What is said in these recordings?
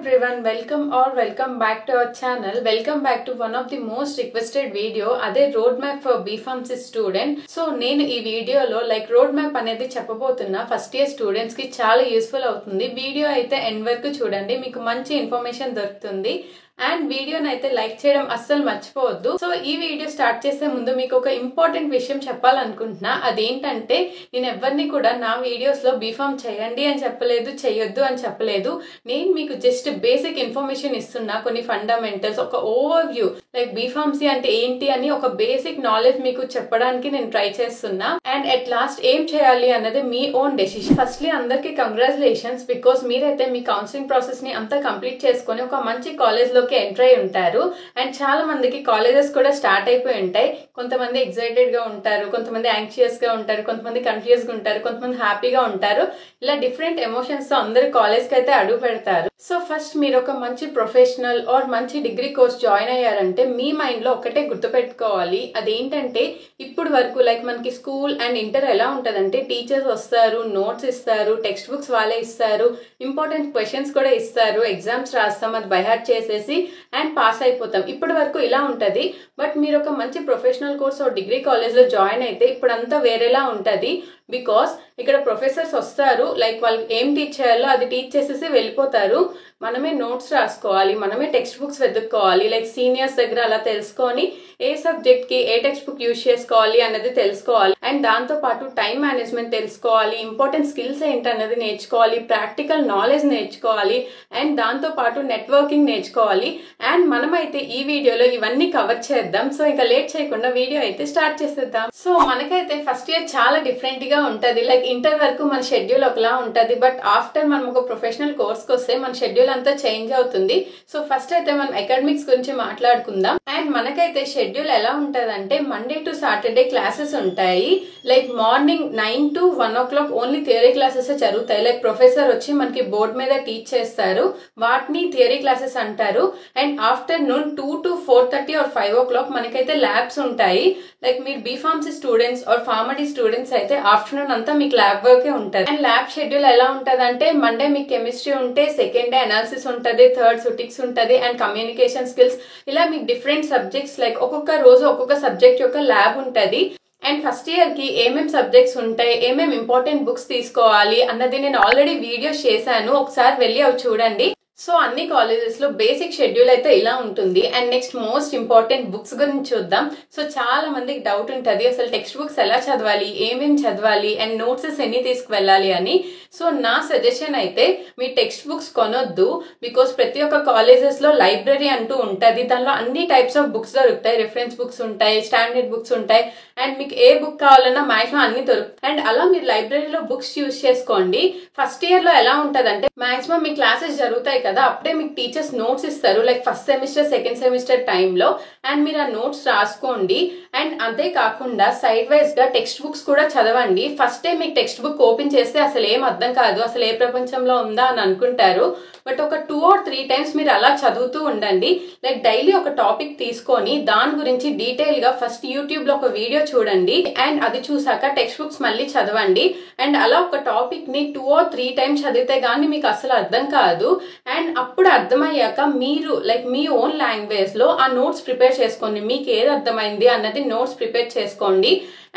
everyone, welcome back to our channel. Welcome back to one of the most requested video, ade roadmap for B.Pharmacy student. So నేను ఈ వీడియోలో roadmap అనేది చెప్పబోతున్నా first year students కి చాలా useful అవుతుంది. Video అయితే end వరకు చూడండి, మీకు మంచి ఇన్ఫర్మేషన్ దొరుకుతుంది. అండ్ వీడియోని అయితే లైక్ చేయడం అస్సలు మర్చిపోవద్దు. సో ఈ వీడియో స్టార్ట్ చేసే ముందు మీకు ఒక ఇంపార్టెంట్ విషయం చెప్పాలనుకుంటున్నా. అదేంటంటే నేను ఎవరిని కూడా నా వీడియోస్ లో బీఫామ్ చేయండి అని చెప్పలేదు, చేయొద్దు అని చెప్పలేదు. నేను మీకు జస్ట్ బేసిక్ ఇన్ఫర్మేషన్ ఇస్తున్నా, కొన్ని ఫండమెంటల్స్, ఒక ఓవర్ వ్యూ బీఫార్మసీ అంటే ఏంటి అని ఒక బేసిక్ నాలెడ్జ్ మీకు చెప్పడానికి నేను ట్రై చేస్తున్నా. అండ్ ఎట్ లాస్ట్ ఏం చేయాలి అన్నది మీ ఓన్ డెసిషన్. ఫస్ట్లీ అందరికి కంగ్రాచులేషన్స్, బికాస్ మీరైతే మీ కౌన్సిలింగ్ ప్రాసెస్ ని అంతా కంప్లీట్ చేసుకుని ఒక మంచి కాలేజ్ లో ఎంటర్ అయి ఉంటారు. అండ్ చాలా మందికి కాలేజెస్ కూడా స్టార్ట్ అయిపోయి ఉంటాయి. కొంతమంది ఎక్సైటెడ్ గా ఉంటారు, కొంతమంది యాంగ్షియస్ గా ఉంటారు, కొంతమంది కన్ఫ్యూజ్ గా ఉంటారు, కొంతమంది హ్యాపీగా ఉంటారు. ఇలా డిఫరెంట్ ఎమోషన్స్ తో అందరు కాలేజ్ కి అయితే అడుగు పెడతారు. సో ఫస్ట్ మీరు ఒక మంచి ప్రొఫెషనల్ ఆర్ మంచి డిగ్రీ కోర్స్ జాయిన్ అయ్యారంటే మీ మైండ్ లో ఒకటే గుర్తుపెట్టుకోవాలి. అదేంటంటే ఇప్పుడు వరకు మనకి స్కూల్ అండ్ ఇంటర్ ఎలా ఉంటదంటే టీచర్స్ వస్తారు, నోట్స్ ఇస్తారు, టెక్స్ట్ బుక్స్ వాళ్ళే ఇస్తారు, ఇంపార్టెంట్ క్వశ్చన్స్ కూడా ఇస్తారు, ఎగ్జామ్స్ రాస్తాం, అది బై హార్ట్ చేసేసి అండ్ పాస్ అయిపోతాం. ఇప్పటి వరకు ఇలా ఉంటది. బట్ మీరు ఒక మంచి ప్రొఫెషనల్ కోర్స్ డిగ్రీ కాలేజ్ లో జాయిన్ అయితే ఇప్పుడంతా వేరేలా ఉంటది. బికాస్ ఇక్కడ ప్రొఫెసర్స్ వస్తారు, వాళ్ళు ఏం టీచ్ చేయాలో అది టీచ్ చేసేసి వెళ్ళిపోతారు. మనమే నోట్స్ రాసుకోవాలి, మనమే టెక్స్ట్ బుక్స్ వెతుక్కోవాలి, సీనియర్స్ దగ్గర అలా తెలుసుకొని ఏ సబ్జెక్ట్ కి ఏ టెక్స్ట్ బుక్ యూజ్ చేసుకోవాలి అన్నది తెలుసుకోవాలి. అండ్ దాంతో పాటు టైం మేనేజ్మెంట్ తెలుసుకోవాలి, ఇంపార్టెంట్ స్కిల్స్ ఏంటన్నది నేర్చుకోవాలి, ప్రాక్టికల్ నాలెడ్జ్ నేర్చుకోవాలి, అండ్ దాంతో పాటు నెట్వర్కింగ్ నేర్చుకోవాలి. అండ్ మనమైతే ఈ వీడియోలో ఇవన్నీ కవర్ చేద్దాం. సో ఇంకా లేట్ చేయకుండా వీడియో అయితే స్టార్ట్ చేసేద్దాం. సో మనకైతే ఫస్ట్ ఇయర్ చాలా డిఫరెంట్ గా ఉంటది. ఇంటర్ వరకు మన షెడ్యూల్ ఒకలా ఉంటది. బట్ ఆఫ్టర్ మనం ఒక ప్రొఫెషనల్ కోర్స్ కి వస్తే మన షెడ్యూల్ అంతా చేంజ్ అవుతుంది. సో ఫస్ట్ అయితే మనం అకాడమిక్స్ గురించి మాట్లాడుకుందాం. అండ్ మనకైతే షెడ్యూల్ ఎలా ఉంటదంటే మండే టు సాటర్డే క్లాసెస్ ఉంటాయి. Morning 9 to 1 o'clock only theory classes జరుగుతాయి. ప్రొఫెసర్ వచ్చి మనకి బోర్డ్ మీద టీచ్ చేస్తారు, వాటిని థియరీ క్లాసెస్ అంటారు. And afternoon 2 to 4:30 or 5 o'clock మనకైతే ల్యాబ్స్ ఉంటాయి. మీరు B pharmacy students or pharmacy students అయితే ఆఫ్టర్నూన్ అంతా మీకు ల్యాబ్ వర్కే ఉంటుంది. అండ్ ల్యాబ్ షెడ్యూల్ ఎలా ఉంటది అంటే మండే మీకు కెమిస్ట్రీ ఉంటే సెకండ్ డే అనాలిసిస్ ఉంటది, థర్డ్ సుటిక్స్ ఉంటది, అండ్ కమ్యూనికేషన్ స్కిల్స్, ఇలా మీకు డిఫరెంట్ సబ్జెక్ట్స్ ఒక్కొక్క రోజు ఒక్కొక్క సబ్జెక్ట్ యొక్క ల్యాబ్ ఉంటది. అండ్ ఫస్ట్ ఇయర్ కి ఏమేం సబ్జెక్ట్స్ ఉంటాయి, ఏమేం ఇంపార్టెంట్ బుక్స్ తీసుకోవాలి అన్నది నేను ఆల్రెడీ వీడియోస్ చేశాను, ఒకసారి వెళ్ళి అవి చూడండి. సో అన్ని కాలేజెస్ లో బేసిక్ షెడ్యూల్ అయితే ఇలా ఉంటుంది. And next most important books గురించి చూద్దాం. సో చాలా మందికి డౌట్ ఉంటుంది, అసలు టెక్స్ట్ బుక్స్ ఎలా చదవాలి, ఏమేమి చదవాలి, అండ్ నోట్సెస్ ఎన్ని తీసుకువెళ్ళాలి అని. సో నా సజెషన్ అయితే మీ టెక్స్ట్ బుక్స్ కొనొద్దు, బికాస్ ప్రతి ఒక్క కాలేజెస్ లో లైబ్రరీ అంటూ ఉంటది. దానిలో అన్ని టైప్స్ ఆఫ్ బుక్స్ దొరుకుతాయి, రిఫరెన్స్ బుక్స్ ఉంటాయి, స్టాండర్డ్ బుక్స్ ఉంటాయి, అండ్ మీకు ఏ బుక్ కావాలన్నా మాక్సిమం అన్ని దొరుకుతాయి. అండ్ అలా మీరు లైబ్రరీలో బుక్స్ యూజ్ చేసుకోండి. ఫస్ట్ ఇయర్ లో ఎలా ఉంటదంటే మాక్సిమం మీ క్లాసెస్ జరుగుతాయి కదా, అప్పుడే మీకు టీచర్స్ నోట్స్ ఇస్తారు, ఫస్ట్ సెమిస్టర్ సెకండ్ సెమిస్టర్ టైంలో. అండ్ మీరు ఆ నోట్స్ రాసుకోండి. అండ్ అంతే కాకుండా సైడ్ వైజ్ గా టెక్స్ట్ బుక్స్ కూడా చదవండి. ఫస్ట్ డే మీకు టెక్స్ట్ బుక్ ఓపెన్ చేస్తే అసలు ఏం అర్థం కాదు, అసలు ఏ ప్రపంచంలో ఉందా అని అనుకుంటారు. బట్ ఒక 2 or 3 times మీరు అలా చదువుతూ ఉండండి. డైలీ ఒక టాపిక్ తీసుకొని దాని గురించి డీటెయిల్ గా ఫస్ట్ యూట్యూబ్ లో ఒక వీడియో చూడండి, అండ్ అది చూసాక టెక్స్ట్ బుక్స్ మళ్ళీ చదవండి. అండ్ అలా ఒక టాపిక్ ని 2 or 3 times చదివితే గానీ మీకు అసలు అర్థం కాదు. అండ్ అప్పుడు అర్థమయ్యాక మీరు మీ ఓన్ లాంగ్వేజ్ లో ఆ నోట్స్ ప్రిపేర్ చేసుకోండి, మీకు ఏది అర్థమైంది అన్నది నోట్స్ ప్రిపేర్ చేసుకోండి.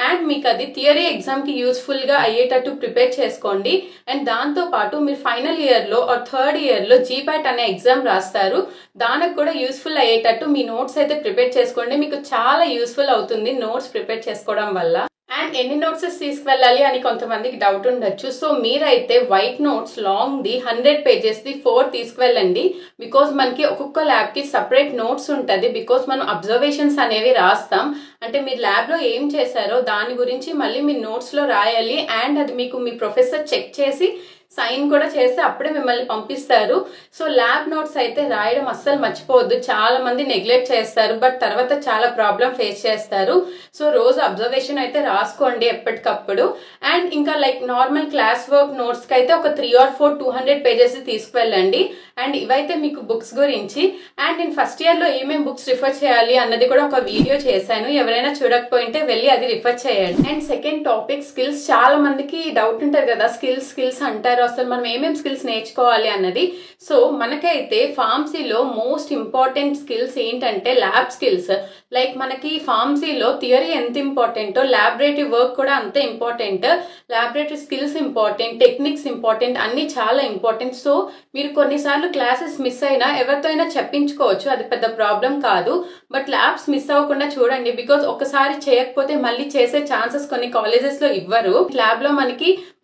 అండ్ మీకు అది థియరీ ఎగ్జామ్ కి యూస్ఫుల్ గా అయ్యేటట్టు ప్రిపేర్ చేసుకోండి. అండ్ దాంతో పాటు మీరు ఫైనల్ ఇయర్ లో ఆర్ థర్డ్ ఇయర్ లో జీపాట్ అనే ఎగ్జామ్ రాస్తారు, దానికి కూడా యూస్ఫుల్ అయ్యేటట్టు మీ నోట్స్ అయితే ప్రిపేర్ చేసుకోండి. మీకు చాలా యూస్ఫుల్ అవుతుంది నోట్స్ ప్రిపేర్ చేసుకోవడం వల్ల. అండ్ ఎన్ని నోట్సెస్ తీసుకువెళ్ళాలి అని కొంతమందికి డౌట్ ఉండొచ్చు. సో మీరైతే white notes long the 100 pages the 4 తీసుకువెళ్ళండి. బికాస్ మనకి ఒక్కొక్క ల్యాబ్ కి సపరేట్ నోట్స్ ఉంటది. బికాస్ మనం అబ్జర్వేషన్స్ అనేవి రాస్తాం, అంటే మీరు ల్యాబ్ లో ఏం చేశారో దాని గురించి మళ్ళీ మీ నోట్స్ లో రాయాలి. అండ్ అది మీకు మీ ప్రొఫెసర్ చెక్ చేసి సైన్ కూడా చేస్తే అప్పుడే మిమ్మల్ని పంపిస్తారు. సో ల్యాబ్ నోట్స్ అయితే రాయడం అస్సలు మర్చిపోవద్దు. చాలా మంది నెగ్లెక్ట్ చేస్తారు, బట్ తర్వాత చాలా ప్రాబ్లం ఫేస్ చేస్తారు. సో రోజు అబ్జర్వేషన్ అయితే రాసుకోండి ఎప్పటికప్పుడు. అండ్ ఇంకా నార్మల్ క్లాస్ వర్క్ నోట్స్ కి అయితే ఒక 3 or 4 200 pages తీసుకువెళ్ళండి. అండ్ ఇవైతే మీకు బుక్స్ గురించి. అండ్ నేను ఫస్ట్ ఇయర్ లో ఏమేమి బుక్స్ రిఫర్ చేయాలి అన్నది కూడా ఒక వీడియో చేశాను, ఎవరైనా చూడకపోయింటే వెళ్ళి అది రిఫర్ చేయండి. And second topic skills. చాలా మందికి డౌట్ ఉంటది కదా, స్కిల్స్ అంటారు అసలు మనం ఏమేమి స్కిల్స్ నేర్చుకోవాలి అన్నది. సో మనకైతే ఫార్మసీలో మోస్ట్ ఇంపార్టెంట్ స్కిల్స్ ఏంటంటే ల్యాబ్ స్కిల్స్. లైక్ మనకి ఫార్మసీలో థియరీ ఎంత ఇంపార్టెంటో ల్యాబొరేటరీ వర్క్ కూడా అంతే important. Laboratory skills important, techniques important, అన్ని చాలా ఇంపార్టెంట్. సో మీరు కొన్నిసార్లు క్లాసెస్ మిస్ అయినా ఎవరితో అయినా చెప్పించుకోవచ్చు, అది పెద్ద ప్రాబ్లం కాదు. బట్ ల్యాబ్స్ మిస్ అవ్వకుండా చూడండి, బికాజ్ ఒకసారి చేయకపోతే మళ్ళీ చేసే ఛాన్సెస్ కొన్ని కాలేజెస్ లో ఇవ్వరు. ల్యాబ్ లో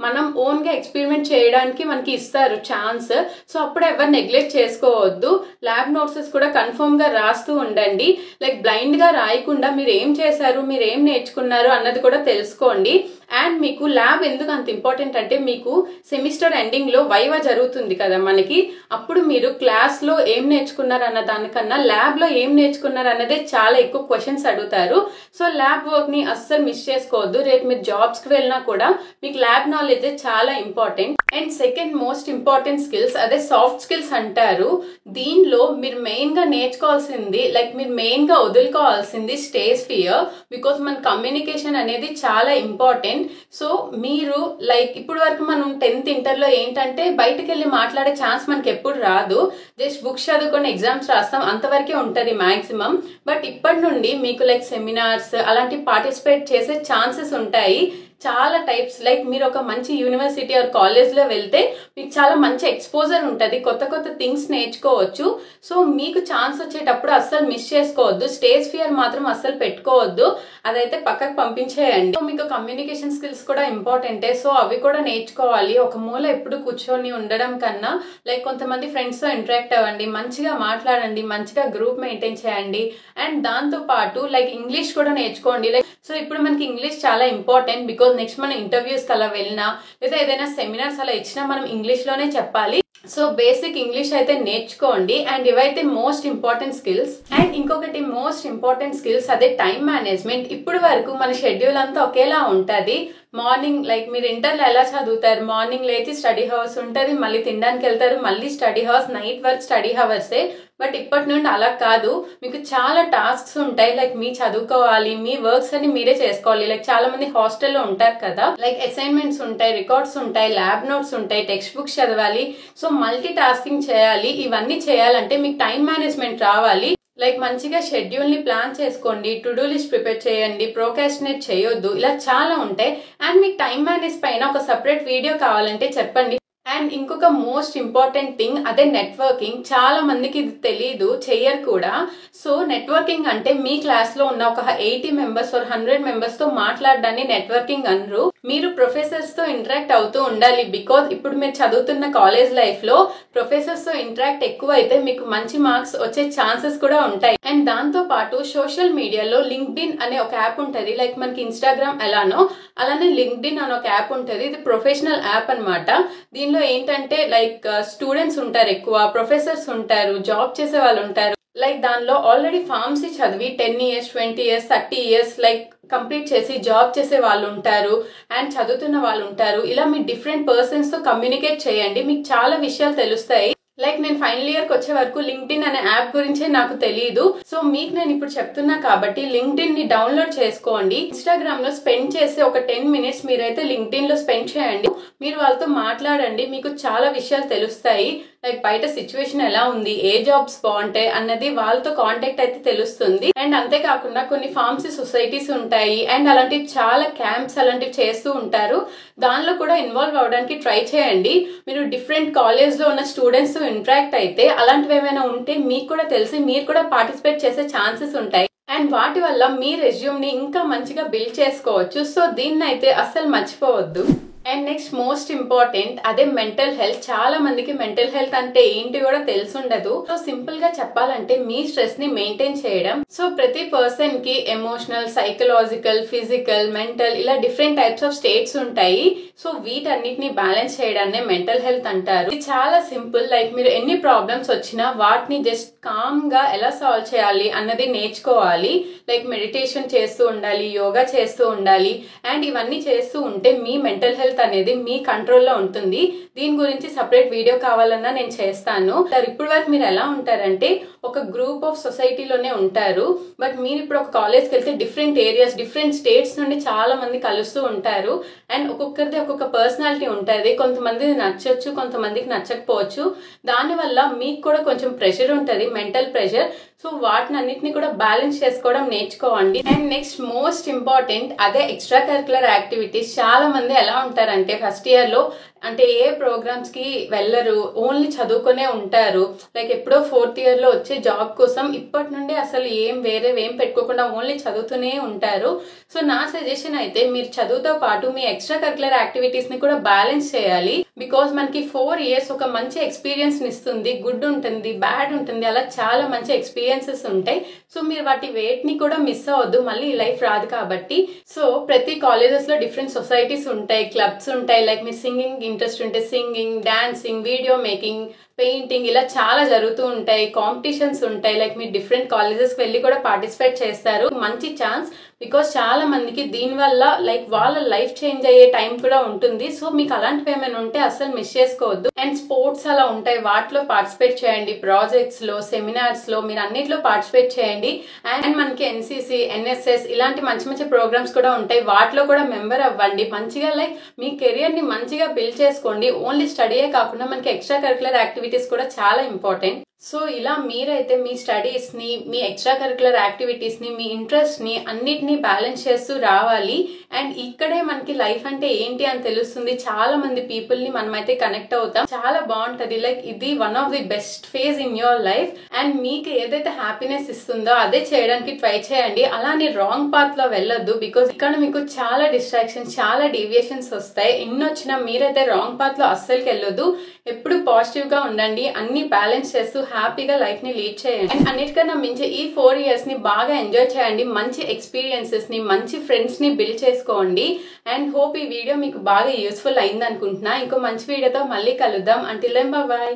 మనం ఓన్ గా ఎక్స్పెరిమెంట్ చేయడానికి మనకి ఇస్తారు ఛాన్స్. సో అప్పుడు ఎవరు నెగ్లెక్ట్ చేసుకోవద్దు. ల్యాబ్ నోట్సెస్ కూడా కన్ఫర్మ్ గా రాస్తూ ఉండండి. లైక్ బ్లైండ్ గా రాయకుండా మీరు ఏం చేశారు, మీరు ఏం నేర్చుకున్నారు అన్నది కూడా తెలుసుకోండి. అండ్ మీకు ల్యాబ్ ఎందుకు అంత ఇంపార్టెంట్ అంటే మీకు సెమిస్టర్ ఎండింగ్ లో వైవా జరుగుతుంది కదా మనకి, అప్పుడు మీరు క్లాస్ లో ఏం నేర్చుకున్నారు అన్న దానికన్నా ల్యాబ్ లో ఏం నేర్చుకున్నారు అన్నదే చాలా ఎక్కువ క్వశ్చన్స్ అడుగుతారు. సో ల్యాబ్ వర్క్ ని అస్సలు మిస్ చేసుకోవద్దు. రేపు మీరు జాబ్స్ కి వెళ్ళినా కూడా మీకు ల్యాబ్ నాలెడ్జ్ చాలా important. And second most important skills అదే సాఫ్ట్ స్కిల్స్ అంటారు. దీనిలో మీరు మెయిన్ గా నేర్చుకోవాల్సింది, లైక్ మీరు మెయిన్ గా వదులుకోవాల్సింది స్టేజ్ ఫియర్. బికాస్ మన కమ్యూనికేషన్ అనేది చాలా ఇంపార్టెంట్. సో మీరు లైక్ ఇప్పుడు వరకు మనం 10th ఇంటర్ లో ఏంటంటే బయటకు వెళ్ళి మాట్లాడే ఛాన్స్ మనకి ఎప్పుడు రాదు. జస్ట్ బుక్స్ చదువుకొని ఎగ్జామ్స్ రాస్తాం, అంతవరకే ఉంటది మాక్సిమం. బట్ ఇప్పటి నుండి మీకు లైక్ సెమినార్స్ అలాంటి పార్టిసిపేట్ చేసే ఛాన్సెస్ ఉంటాయి. చాలా టైప్స్, లైక్ మీరు ఒక మంచి యూనివర్సిటీ ఆర్ కాలేజ్ లో వెళ్తే మీకు చాలా మంచి ఎక్స్పోజర్ ఉంటుంది, కొత్త కొత్త థింగ్స్ నేర్చుకోవచ్చు. సో మీకు ఛాన్స్ వచ్చేటప్పుడు అస్సలు మిస్ చేసుకోవద్దు. స్టేజ్ ఫియర్ మాత్రం అస్సలు పెట్టుకోవద్దు, అదైతే పక్కకు పంపించేయండి. సో మీకు కమ్యూనికేషన్ స్కిల్స్ కూడా ఇంపార్టెంటే, సో అవి కూడా నేర్చుకోవాలి. ఒక మూల ఎప్పుడు కూర్చొని ఉండడం కన్నా లైక్ కొంతమంది ఫ్రెండ్స్ తో ఇంటరాక్ట్ అవ్వండి, మంచిగా మాట్లాడండి, మంచిగా గ్రూప్ మెయింటైన్ చేయండి. అండ్ దాంతో పాటు లైక్ ఇంగ్లీష్ కూడా నేర్చుకోండి. లైక్ సో ఇప్పుడు మనకి ఇంగ్లీష్ చాలా ఇంపార్టెంట్, బికాజ్ నెక్స్ట్ మనం ఇంటర్వ్యూస్ కి అలా వెళ్ళినా లేదా ఏదైనా సెమినార్స్ అలా ఇచ్చినా మనం ఇంగ్లీష్ లోనే చెప్పాలి. సో బేసిక్ ఇంగ్లీష్ అయితే నేర్చుకోండి. అండ్ ఇవైతే మోస్ట్ ఇంపార్టెంట్ స్కిల్స్. అండ్ ఇంకొకటి మోస్ట్ ఇంపార్టెంట్ స్కిల్స్ అదే టైం మేనేజ్మెంట్. ఇప్పుడు వరకు మన షెడ్యూల్ అంతా ఒకేలా ఉంటది. మార్నింగ్ లైక్ మీరు ఇంటర్లో ఎలా చదువుతారు, మార్నింగ్ లేచి స్టడీ హవర్స్ ఉంటుంది, మళ్ళీ తినడానికి వెళ్తారు, మళ్ళీ study hours, night work study హవర్సే. బట్ ఇప్పటి నుండి అలా కాదు, మీకు చాలా టాస్క్స్ ఉంటాయి. లైక్ మీ చదువుకోవాలి, మీ వర్క్స్ అని మీరే చేసుకోవాలి. లైక్ చాలా మంది హాస్టల్లో ఉంటారు కదా, లైక్ అసైన్మెంట్స్ ఉంటాయి, రికార్డ్స్ ఉంటాయి, ల్యాబ్ నోట్స్ ఉంటాయి, టెక్స్ట్ బుక్స్ చదవాలి. సో మల్టీ టాస్కింగ్ చేయాలి. ఇవన్నీ చేయాలంటే మీకు టైం మేనేజ్మెంట్ రావాలి. లైక్ మంచిగా షెడ్యూల్ ని ప్లాన్ చేసుకోండి, టు డూ లిస్ట్ ప్రిపేర్ చేయండి, ప్రోకాస్టినేట్ చేయొద్దు, ఇలా చాలా ఉంటాయి. అండ్ మీకు టైం మేనేజ్ పైన ఒక సపరేట్ వీడియో కావాలంటే చెప్పండి. అండ్ ఇంకొక మోస్ట్ ఇంపార్టెంట్ థింగ్ అదే నెట్వర్కింగ్. చాలా మందికి ఇది తెలీదు, చెయ్యరు కూడా. సో నెట్వర్కింగ్ అంటే మీ క్లాస్ లో ఉన్న ఒక 80 మెంబర్స్ ఆర్ 100 మెంబర్స్ తో మాట్లాడడాన్ని నెట్వర్కింగ్ అనరు. మీరు ప్రొఫెసర్స్ తో ఇంటరాక్ట్ అవుతూ ఉండాలి. బికాజ్ ఇప్పుడు మీరు చదువుతున్న కాలేజ్ లైఫ్ లో ప్రొఫెసర్స్ తో ఇంటరాక్ట్ ఎక్కువ అయితే మీకు మంచి మార్క్స్ వచ్చే ఛాన్సెస్ కూడా ఉంటాయి. అండ్ దాంతో పాటు సోషల్ మీడియాలో లింక్డ్ఇన్ అనే ఒక యాప్ ఉంటది. లైక్ మనకి ఇన్స్టాగ్రామ్ ఎలానో అలానే లింక్డ్ఇన్ అనే ఒక యాప్ ఉంటది. ఇది ప్రొఫెషనల్ యాప్ అన్నమాట. దీనిలో ఏంటంటే లైక్ స్టూడెంట్స్ ఉంటారు, ఎక్కువ ప్రొఫెసర్స్ ఉంటారు, జాబ్ చేసే వాళ్ళు ఉంటారు. లైక్ దానిలో ఆల్రెడీ ఫార్మసీ చదివి 10 years 20 years 30 years like complete చేసి జాబ్ చేసే వాళ్ళు ఉంటారు, అండ్ చదువుతున్న వాళ్ళు ఉంటారు. ఇలా మీ డిఫరెంట్ పర్సన్స్ తో కమ్యూనికేట్ చేయండి, మీకు చాలా విషయాలు తెలుస్తాయి. లైక్ నేను ఫైనల్ ఇయర్ కి వచ్చే వరకు లింక్డ్ఇన్ అనే యాప్ గురించే నాకు తెలియదు. సో మీకు నేను ఇప్పుడు చెప్తున్నా కాబట్టి లింక్డ్ఇన్ ని డౌన్లోడ్ చేసుకోండి. ఇన్స్టాగ్రామ్ లో స్పెండ్ చేసి ఒక 10 minutes మీరైతే లింక్డ్ఇన్ లో స్పెండ్ చేయండి. మీరు వాళ్ళతో మాట్లాడండి, మీకు చాలా విషయాలు తెలుస్తాయి. లైక్ బయట సిచ్యువేషన్ ఎలా ఉంది, ఏ జాబ్స్ బాగుంటాయి అన్నది వాళ్ళతో కాంటాక్ట్ అయితే తెలుస్తుంది. అండ్ అంతేకాకుండా కొన్ని ఫార్మసీ సొసైటీస్ ఉంటాయి, అండ్ అలాంటివి చాలా క్యాంప్స్ అలాంటివి చేస్తూ ఉంటారు. దానిలో కూడా ఇన్వాల్వ్ అవడానికి ట్రై చేయండి. మీరు డిఫరెంట్ కాలేజ్ లో ఉన్న స్టూడెంట్స్ తో ఇంటరాక్ట్ అయితే అలాంటివి ఏమైనా ఉంటే మీకు కూడా తెలిసి మీరు కూడా పార్టిసిపేట్ చేసే ఛాన్సెస్ ఉంటాయి. అండ్ వాటి వల్ల మీ రెజ్యూమ్ ని ఇంకా మంచిగా బిల్డ్ చేసుకోవచ్చు. సో దీన్ని అయితే అస్సలు మర్చిపోవద్దు. అండ్ నెక్స్ట్ మోస్ట్ ఇంపార్టెంట్ అదే మెంటల్ హెల్త్. చాలా మందికి మెంటల్ హెల్త్ అంటే ఏంటి కూడా తెలుసుండదు. సో సింపుల్ గా చెప్పాలంటే మీ స్ట్రెస్ ని మెయింటైన్ చేయడం. సో ప్రతి పర్సన్ కి ఎమోషనల్, సైకలాజికల్, ఫిజికల్, మెంటల్ ఇలా డిఫరెంట్ టైప్స్ ఆఫ్ స్టేట్స్ ఉంటాయి. సో వీటన్నిటిని బ్యాలెన్స్ చేయడాన్ని మెంటల్ హెల్త్ అంటారు. ఇది చాలా సింపుల్. లైక్ మీరు ఎన్ని ప్రాబ్లమ్స్ వచ్చినా వాటిని జస్ట్ కామ్ గా ఎలా సాల్వ్ చేయాలి అన్నది నేర్చుకోవాలి. లైక్ మెడిటేషన్ చేస్తూ ఉండాలి, యోగా చేస్తూ ఉండాలి, అండ్ ఇవన్నీ చేస్తూ ఉంటే మీ మెంటల్ హెల్త్ అనేది మీ కంట్రోల్లో ఉంటుంది. దీని గురించి సపరేట్ వీడియో కావాలన్నా నేను చేస్తాను. ఇప్పుడు వరకు మీరు ఎలా ఉంటారంటే ఒక గ్రూప్ ఆఫ్ సొసైటీలోనే ఉంటారు, బట్ మీరు ఇప్పుడు ఒక కాలేజ్కి వెళ్తే డిఫరెంట్ ఏరియాస్, డిఫరెంట్ స్టేట్స్ నుండి చాలా మంది కలుస్తూ ఉంటారు. అండ్ ఒక్కొక్కరిది ఒక ఒక్కొక్క పర్సనాలిటీ ఉంటుంది. కొంతమంది నచ్చొచ్చు, కొంతమందికి నచ్చకపోవచ్చు. దానివల్ల మీకు కూడా కొంచెం ప్రెషర్ ఉంటుంది, మెంటల్ ప్రెషర్. సో వాటిని అన్నిటిని కూడా బ్యాలెన్స్ చేసుకోవడం నేర్చుకోవండి. అండ్ నెక్స్ట్ మోస్ట్ ఇంపార్టెంట్ అదే ఎక్స్ట్రా కరికులర్ యాక్టివిటీస్. చాలా మంది ఎలా ఉంటారంటే ఫస్ట్ ఇయర్ లో అంటే ఏ ప్రోగ్రామ్స్ కి వెళ్ళరు, ఓన్లీ చదువుకునే ఉంటారు. లైక్ ఎప్పుడో ఫోర్త్ ఇయర్ లో వచ్చే జాబ్ కోసం ఇప్పటి నుండి అసలు వేరేవేం పెట్టుకోకుండా ఓన్లీ చదువుతూనే ఉంటారు. సో నా సజెషన్ అయితే మీరు చదువుతో పాటు మీ ఎక్స్ట్రా కరికులర్ యాక్టివిటీస్ ని కూడా బ్యాలెన్స్ చేయాలి. బికాస్ మనకి 4 years ఒక మంచి ఎక్స్పీరియన్స్ ఇస్తుంది. గుడ్ ఉంటుంది, బ్యాడ్ ఉంటుంది, అలా చాలా మంచి ఎక్స్పీరియన్సెస్ ఉంటాయి. సో మీరు వాటి వెయిట్ ని కూడా మిస్ అవ్వద్దు, మళ్ళీ ఈ లైఫ్ రాదు కాబట్టి. సో ప్రతి కాలేజెస్ లో డిఫరెంట్ సొసైటీస్ ఉంటాయి, క్లబ్స్ ఉంటాయి. లైక్ మీరు సింగింగ్ ఇంట్రెస్ట్ ఉంటే singing, dancing, video making, painting ఇలా చాలా జరుగుతూ ఉంటాయి. కాంపిటీషన్స్ ఉంటాయి. లైక్ మీరు డిఫరెంట్ కాలేజెస్ వెళ్ళి కూడా పార్టిసిపేట్ చేస్తారు. మంచి ఛాన్స్. బికాస్ చాలా మందికి దీనివల్ల లైక్ వాళ్ళ లైఫ్ చేంజ్ అయ్యే టైం కూడా ఉంటుంది. సో మీకు అలాంటివి ఏమైనా ఉంటే అసలు మిస్ చేసుకోవద్దు. అండ్ స్పోర్ట్స్ అలా ఉంటాయి, వాటిలో పార్టిసిపేట్ చేయండి. ప్రాజెక్ట్స్ లో, సెమినార్స్ లో మీరు అన్నిట్లో పార్టిసిపేట్ చేయండి. అండ్ మనకి ఎన్సీసీ, ఎన్ఎస్ఎస్ ఇలాంటి మంచి మంచి ప్రోగ్రామ్స్ కూడా ఉంటాయి, వాటిలో కూడా మెంబర్ అవ్వండి. మంచిగా లైక్ మీ కెరియర్ ని మంచిగా బిల్డ్ చేసుకోండి. ఓన్లీ స్టడీయే కాకుండా మనకి ఎక్స్ట్రా కరికులర్ యాక్టివిటీస్ కూడా చాలా ఇంపార్టెంట్. సో ఇలా మీరైతే మీ స్టడీస్ ని, మీ ఎక్స్ట్రా కరికులర్ యాక్టివిటీస్ ని, మీ ఇంట్రెస్ట్ ని అన్నిటినీ బ్యాలెన్స్ చేస్తూ రావాలి. అండ్ ఇక్కడే మనకి లైఫ్ అంటే ఏంటి అని తెలుస్తుంది. చాలా మంది పీపుల్ ని మనమైతే కనెక్ట్ అవుతాం. చాలా బాగుంటది. లైక్ ఇది one of the best phase in your life. And మీకు ఏదైతే హ్యాపీనెస్ ఇస్తుందో అదే చేయడానికి ట్రై చేయండి. అలానే రాంగ్ పాత్ లో వెళ్ళొద్దు. బికాస్ ఇక్కడ మీకు చాలా డిస్ట్రాక్షన్స్, చాలా డీవియేషన్స్ వస్తాయి. ఎన్ని వచ్చినా మీరైతే రాంగ్ పాత్ లో అస్సలకి వెళ్ళొద్దు. ఎప్పుడు పాజిటివ్ గా ఉండండి. అన్ని బ్యాలెన్స్ చేస్తూ హ్యాపీగా లైఫ్ ని లీడ్ చేయండి. అండ్ అన్నిటికన్నా మించి ఈ 4 years ని బాగా ఎంజాయ్ చేయండి. మంచి ఎక్స్పీరియన్సెస్ ని, మంచి ఫ్రెండ్స్ ని బిల్డ్ చేసుకోండి. అండ్ హోప్ ఈ వీడియో మీకు బాగా యూస్ఫుల్ అయింది అనుకుంటున్నా. ఇంకో మంచి వీడియోతో మళ్ళీ కలుద్దాం. Until then bye by.